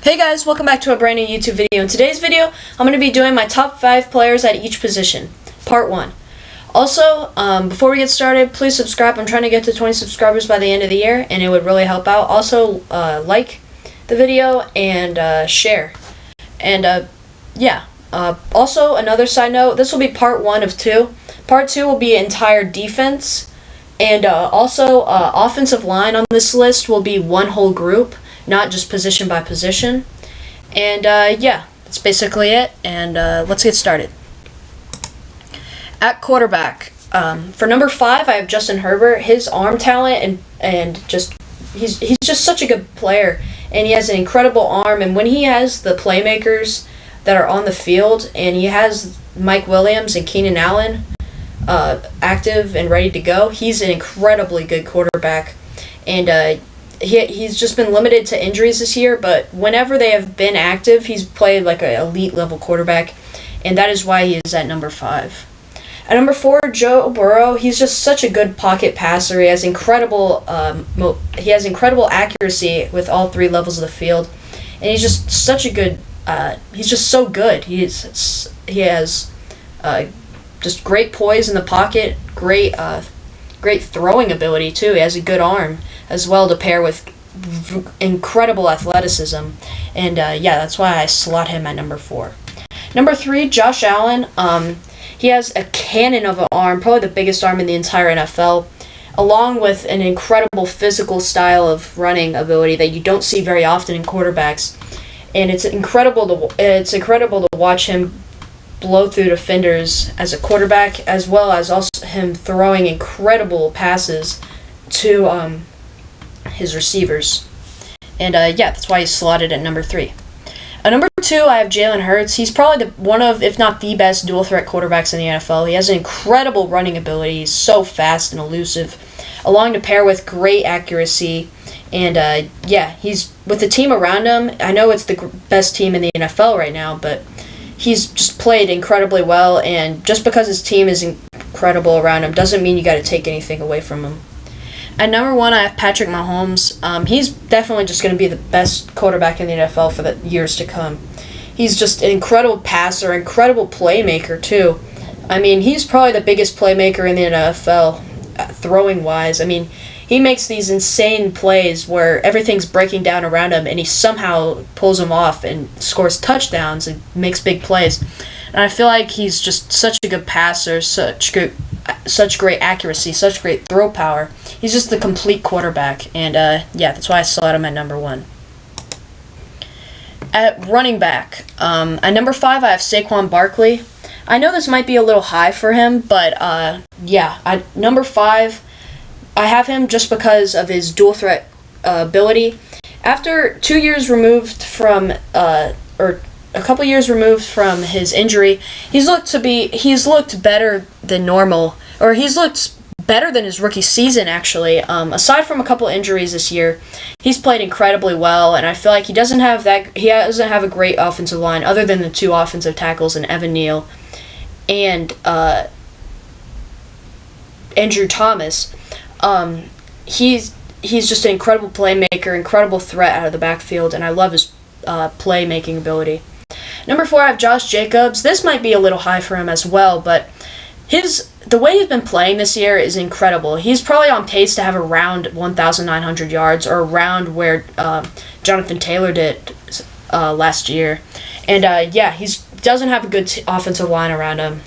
Hey guys, welcome back to a brand new YouTube video. In today's video, I'm going to be doing my top 5 players at each position, part 1. Also, before we get started, please subscribe. I'm trying to get to 20 subscribers by the end of the year, and it would really help out. Also, like the video and share. And also, another side note, this will be part 1 of 2. Part 2 will be entire defense, and also offensive line on this list will be one whole group, not just position by position. And yeah, that's basically it, and let's get started. At quarterback, for number 5, I have Justin Herbert. His arm talent and just he's just such a good player, and he has an incredible arm, and when he has the playmakers that are on the field, and he has Mike Williams and Keenan Allen active and ready to go, he's an incredibly good quarterback. And he's just been limited to injuries this year, but whenever they have been active, he's played like an elite level quarterback, and that is why he is at number 5. At number 4, Joe Burrow. He's just such a good pocket passer. He has incredible accuracy with all 3 levels of the field, and he's just such a good. He's just so good. He has just great poise in the pocket, great throwing ability too. He has a good arm as well to pair with incredible athleticism, and yeah, that's why I slot him at number 4. Number 3, Josh Allen. He has a cannon of an arm, probably the biggest arm in the entire NFL, along with an incredible physical style of running ability that you don't see very often in quarterbacks. And it's incredible to watch him blow through defenders as a quarterback, as well as also him throwing incredible passes to his receivers. And yeah, that's why he's slotted at number 3. At number 2, I have Jalen Hurts. He's probably one of, if not the best, dual threat quarterbacks in the NFL. He has an incredible running ability. He's so fast and elusive, along to pair with great accuracy. And yeah, he's with the team around him. I know it's the best team in the NFL right now, but he's just played incredibly well. And just because his team is incredible around him doesn't mean you got to take anything away from him. At number 1, I have Patrick Mahomes. He's definitely just going to be the best quarterback in the NFL for the years to come. He's just an incredible passer, incredible playmaker too. I mean, he's probably the biggest playmaker in the NFL, throwing-wise. I mean, he makes these insane plays where everything's breaking down around him, and he somehow pulls them off and scores touchdowns and makes big plays. And I feel like he's just such a good passer, such great accuracy, such great throw power. He's just the complete quarterback, and yeah, that's why I slot him at number 1. At running back, at number 5, I have Saquon Barkley. I know this might be a little high for him, but yeah, at number 5, I have him just because of his dual threat ability. After 2 years removed from, or a couple years removed from his injury, he's looked better than normal, or he's looked better than his rookie season actually. Aside from a couple injuries this year, he's played incredibly well, and I feel like he doesn't have a great offensive line other than the 2 offensive tackles in Evan Neal and Andrew Thomas. He's just an incredible playmaker, incredible threat out of the backfield, and I love his playmaking ability. Number 4, I have Josh Jacobs. This might be a little high for him as well, but the way he's been playing this year is incredible. He's probably on pace to have around 1,900 yards, or around where Jonathan Taylor did last year. And yeah, he doesn't have a good offensive line around him.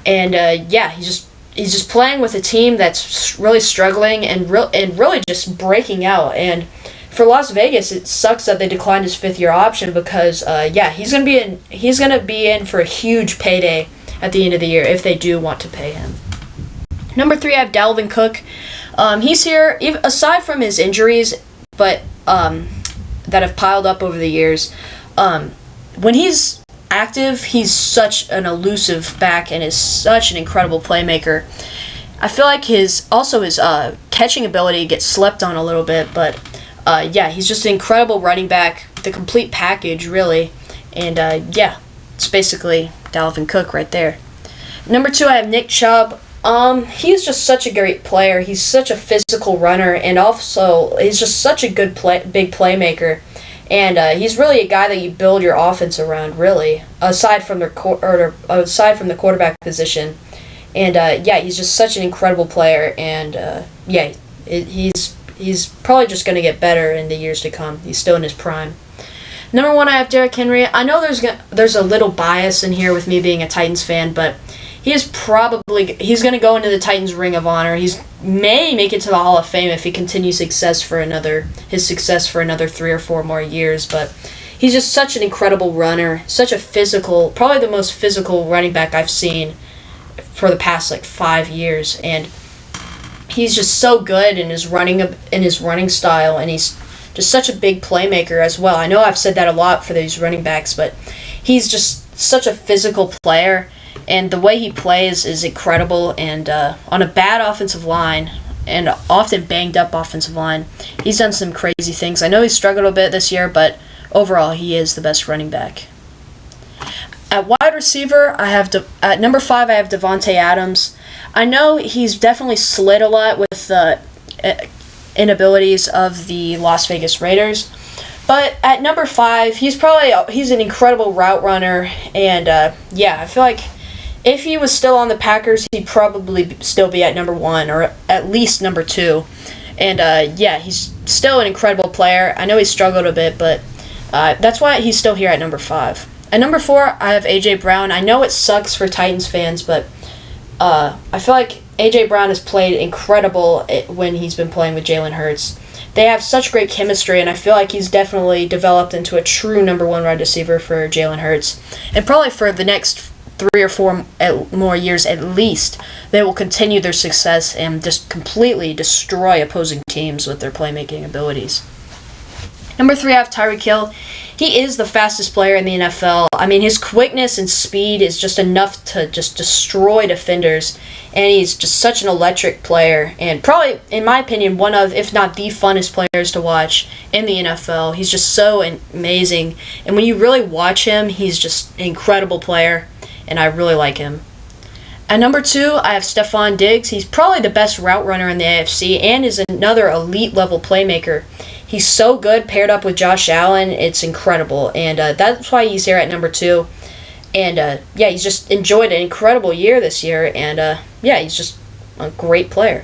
Yeah, he's just playing with a team that's really struggling and really just breaking out. And for Las Vegas, it sucks that they declined his 5th-year option because yeah, he's gonna be in for a huge payday at the end of the year if they do want to pay him. Number 3, I have Dalvin Cook. He's here aside from his injuries, but that have piled up over the years. When he's active, he's such an elusive back and is such an incredible playmaker. I feel like his catching ability gets slept on a little bit, but yeah, he's just an incredible running back, the complete package really. And yeah, it's basically Dalvin Cook right there. Number 2, I have Nick Chubb. He's just such a great player. He's such a physical runner, and also he's just such a good big playmaker. And he's really a guy that you build your offense around, really, aside from the quarterback position. And yeah, he's just such an incredible player. And yeah, he's probably just going to get better in the years to come. He's still in his prime. Number 1, I have Derrick Henry. I know there's a little bias in here with me being a Titans fan, but he's going to go into the Titans Ring of Honor. He may make it to the Hall of Fame if he continues his success for another 3 or 4 more years. But he's just such an incredible runner, such a physical, probably the most physical running back I've seen for the past 5 years, and he's just so good in his running style, and he's just such a big playmaker as well. I know I've said that a lot for these running backs, but he's just such a physical player, and the way he plays is incredible. And on a bad offensive line, and often banged up offensive line, he's done some crazy things. I know he's struggled a bit this year, but overall he is the best running back. At wide receiver, at number 5, I have Devontae Adams. I know he's definitely slid a lot with the inabilities of the Las Vegas Raiders, but at number 5, he's an incredible route runner, and yeah, I feel like if he was still on the Packers, he'd probably still be at number 1 or at least number 2. And yeah, he's still an incredible player. I know he struggled a bit, but that's why he's still here at number 5. At number 4, I have A.J. Brown. I know it sucks for Titans fans, but I feel like A.J. Brown has played incredible when he's been playing with Jalen Hurts. They have such great chemistry, and I feel like he's definitely developed into a true number 1 wide receiver for Jalen Hurts. And probably for the next 3 or 4 more years at least, they will continue their success and just completely destroy opposing teams with their playmaking abilities. Number 3, I have Tyreek Hill. He is the fastest player in the NFL. I mean, his quickness and speed is just enough to just destroy defenders, and he's just such an electric player, and probably, in my opinion, one of, if not the funnest players to watch in the NFL. He's just so amazing, and when you really watch him, he's just an incredible player, and I really like him. At number 2, I have Stephon Diggs. He's probably the best route runner in the AFC and is another elite-level playmaker. He's so good paired up with Josh Allen. It's incredible, and that's why he's here at number 2. And yeah, he's just enjoyed an incredible year this year, and yeah, he's just a great player.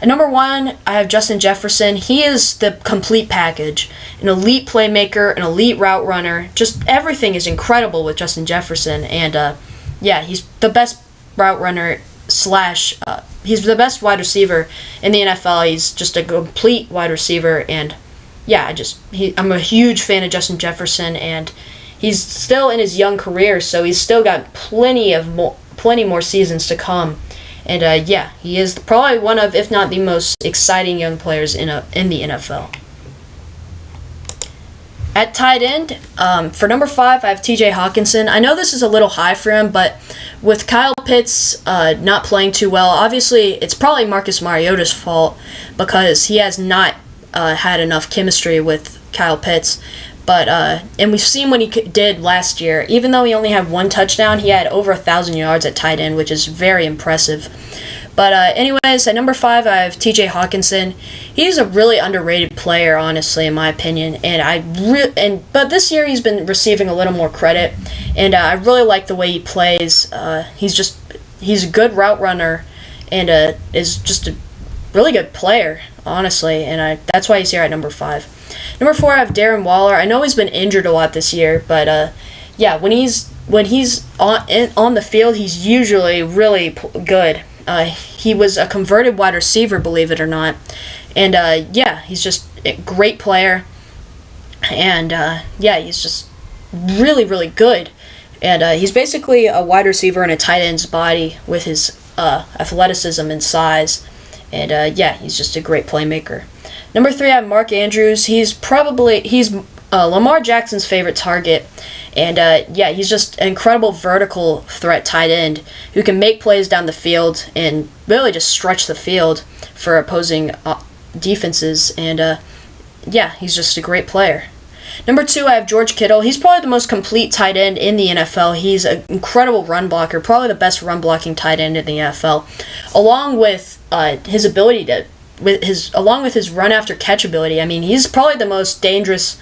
At number 1, I have Justin Jefferson. He is the complete package. An elite playmaker, an elite route runner. Just everything is incredible with Justin Jefferson, and yeah, he's the best route runner slash he's the best wide receiver in the NFL. He's just a complete wide receiver, and yeah, I'm a huge fan of Justin Jefferson, and he's still in his young career, so he's still got plenty more seasons to come. And yeah, he is probably one of, if not the most exciting young players in the NFL. At tight end, for number 5, I have T.J. Hawkinson. I know this is a little high for him, but with Kyle Pitts not playing too well, obviously it's probably Marcus Mariota's fault because he has not had enough chemistry with Kyle Pitts. But and we've seen what he did last year. Even though he only had 1 touchdown, he had over 1,000 yards at tight end, which is very impressive. But anyways, at number 5, I have T.J. Hawkinson. He's a really underrated player, honestly, in my opinion. But this year he's been receiving a little more credit, and I really like the way he plays. He's a good route runner, and is just a really good player, honestly. And that's why he's here at number 5. Number 4, I have Darren Waller. I know he's been injured a lot this year, but yeah, when he's on the field, he's usually really good. He was a converted wide receiver, believe it or not, and yeah, he's just a great player, and yeah, he's just really, really good, and he's basically a wide receiver in a tight end's body with his athleticism and size, and yeah, he's just a great playmaker. Number 3, I have Mark Andrews. He's Lamar Jackson's favorite target, and yeah, he's just an incredible vertical threat tight end who can make plays down the field and really just stretch the field for opposing defenses, and yeah, he's just a great player. Number 2, I have George Kittle. He's probably the most complete tight end in the NFL. He's an incredible run blocker, probably the best run blocking tight end in the NFL, along with his ability to. Along with his run after catch ability. I mean, he's probably the most dangerous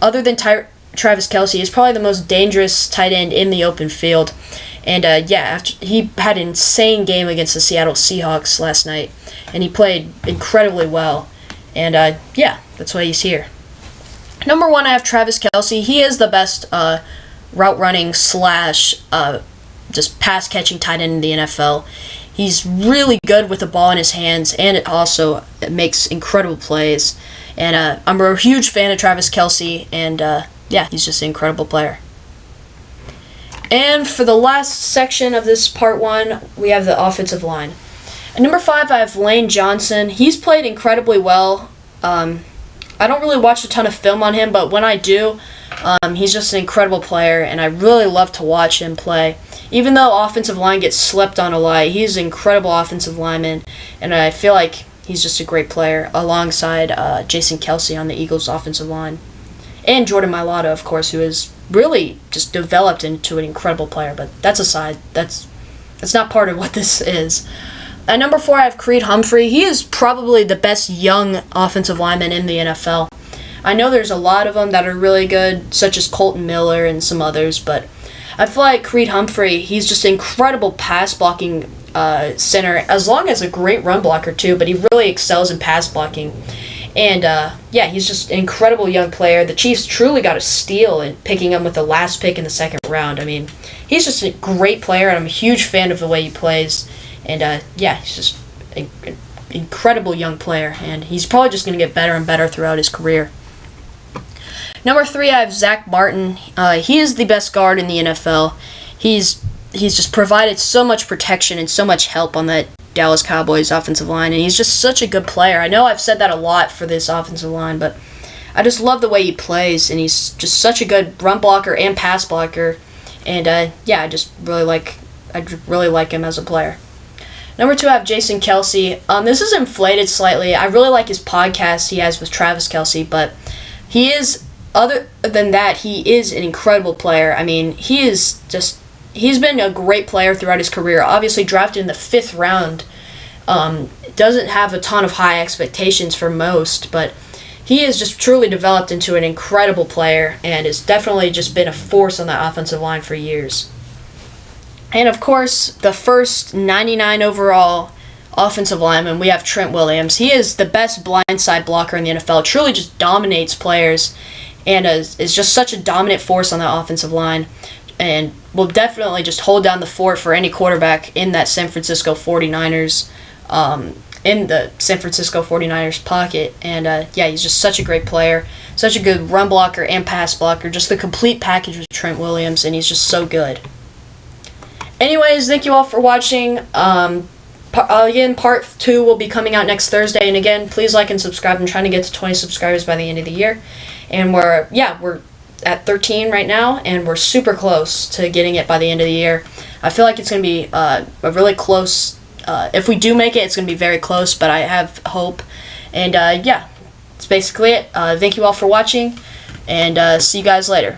other than Travis Kelce, is probably the most dangerous tight end in the open field. And he had an insane game against the Seattle Seahawks last night, and he played incredibly well. And that's why he's here. Number 1, I have Travis Kelce. He is the best route running / just pass catching tight end in the NFL. He's really good with the ball in his hands, and it also makes incredible plays. And I'm a huge fan of Travis Kelce, and he's just an incredible player. And for the last section of this part 1, we have the offensive line. At number 5, I have Lane Johnson. He's played incredibly well. I don't really watch a ton of film on him, but when I do, he's just an incredible player, and I really love to watch him play. Even though offensive line gets slept on a lot, he's an incredible offensive lineman, and I feel like he's just a great player alongside Jason Kelce on the Eagles' offensive line. And Jordan Mailata, of course, who has really just developed into an incredible player. But that's aside. That's not part of what this is. At number 4, I have Creed Humphrey. He is probably the best young offensive lineman in the NFL. I know there's a lot of them that are really good, such as Colton Miller and some others, but I feel like Creed Humphrey, he's just an incredible pass blocking center, as long as a great run blocker too, but he really excels in pass blocking. And he's just an incredible young player. The Chiefs truly got a steal in picking him with the last pick in the 2nd round. I mean, he's just a great player, and I'm a huge fan of the way he plays. And he's just an incredible young player, and he's probably just going to get better and better throughout his career. Number 3, I have Zach Martin. He is the best guard in the NFL. He's just provided so much protection and so much help on that Dallas Cowboys offensive line, and he's just such a good player. I know I've said that a lot for this offensive line, but I just love the way he plays, and he's just such a good run blocker and pass blocker. And I really like him as a player. Number 2, I have Jason Kelce. This is inflated slightly. I really like his podcast he has with Travis Kelce, but other than that, he is an incredible player. I mean, he's been a great player throughout his career. Obviously drafted in the 5th round. Doesn't have a ton of high expectations for most, but he has just truly developed into an incredible player, and has definitely just been a force on that offensive line for years. And of course, the first 99 overall offensive lineman, we have Trent Williams. He is the best blindside blocker in the NFL. Truly just dominates players, and is just such a dominant force on that offensive line, and will definitely just hold down the fort for any quarterback in that San Francisco 49ers, in the San Francisco 49ers pocket. And he's just such a great player, such a good run blocker and pass blocker, just the complete package with Trent Williams, and he's just so good. Anyways, thank you all for watching. Again, part 2 will be coming out next Thursday, and again, please like and subscribe. I'm trying to get to 20 subscribers by the end of the year, and we're at 13 right now, and we're super close to getting it by the end of the year. I feel like it's going to be a really close, if we do make it, it's going to be very close, but I have hope. And that's basically it. Thank you all for watching, and see you guys later.